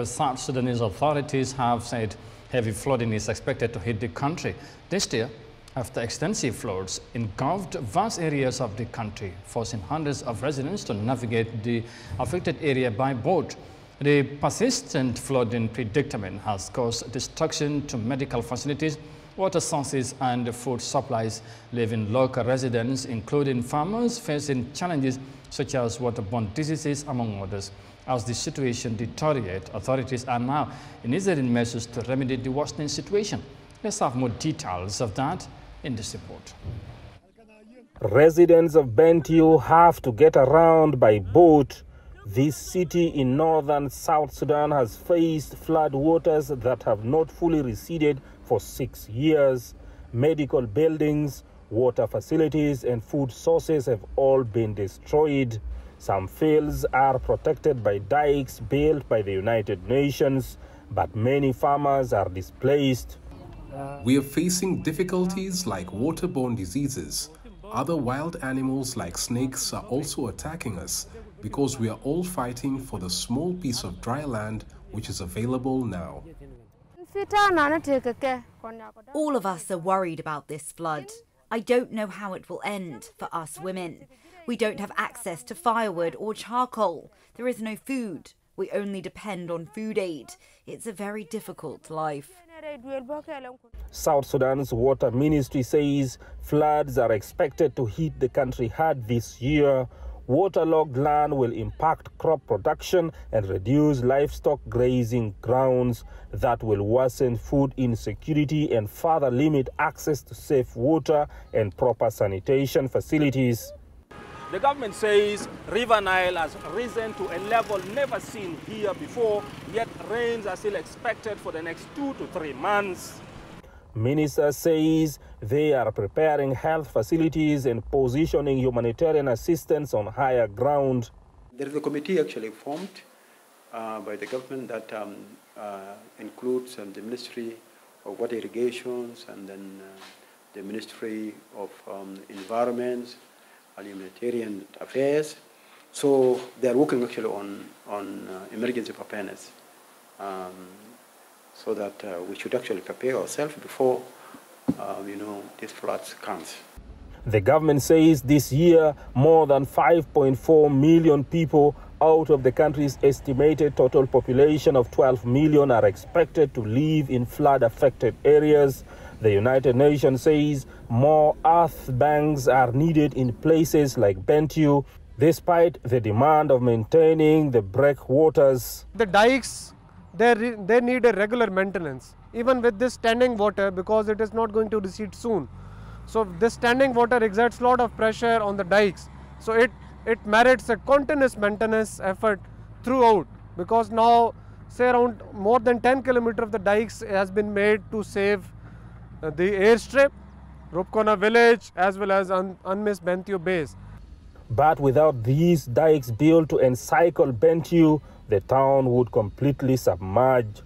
South Sudanese authorities have said heavy flooding is expected to hit the country this year after extensive floods engulfed vast areas of the country, forcing hundreds of residents to navigate the affected area by boat. The persistent flooding predicament has caused destruction to medical facilities, water sources and food supplies, leaving local residents, including farmers, facing challenges such as waterborne diseases, among others. As the situation deteriorates, authorities are now initiating measures to remedy the worsening situation. Let's have more details of that in this report. Residents of Bentiu have to get around by boat. This city in northern South Sudan has faced flood waters that have not fully receded for 6 years. Medical buildings, water facilities and food sources have all been destroyed. Some fields are protected by dikes built by the United Nations, but many farmers are displaced. We are facing difficulties like waterborne diseases. Other wild animals like snakes are also attacking us because we are all fighting for the small piece of dry land which is available now. All of us are worried about this flood. I don't know how it will end for us women. We don't have access to firewood or charcoal. There is no food. We only depend on food aid. It's a very difficult life. South Sudan's water ministry says floods are expected to hit the country hard this year. Waterlogged land will impact crop production and reduce livestock grazing grounds. That will worsen food insecurity and further limit access to safe water and proper sanitation facilities. The government says River Nile has risen to a level never seen here before, yet rains are still expected for the next 2 to 3 months. Minister says they are preparing health facilities and positioning humanitarian assistance on higher ground. There is a committee actually formed by the government that includes the Ministry of Water Irrigations and then the Ministry of Environment and Humanitarian Affairs. So they are working actually on emergency preparedness. So that we should actually prepare ourselves before, this flood comes. The government says this year more than 5.4 million people out of the country's estimated total population of 12 million are expected to live in flood-affected areas. The United Nations says more earth banks are needed in places like Bentiu, despite the demand of maintaining the breakwaters. The dikes, they need a regular maintenance, even with this standing water, because it is not going to recede soon. So this standing water exerts a lot of pressure on the dikes. So it merits a continuous maintenance effort throughout, because now say around more than 10 kilometers of the dikes has been made to save the airstrip, Rupkona village as well as unmissed Bentiu base. But without these dikes built to encircle Bentiu, the town would completely submerge.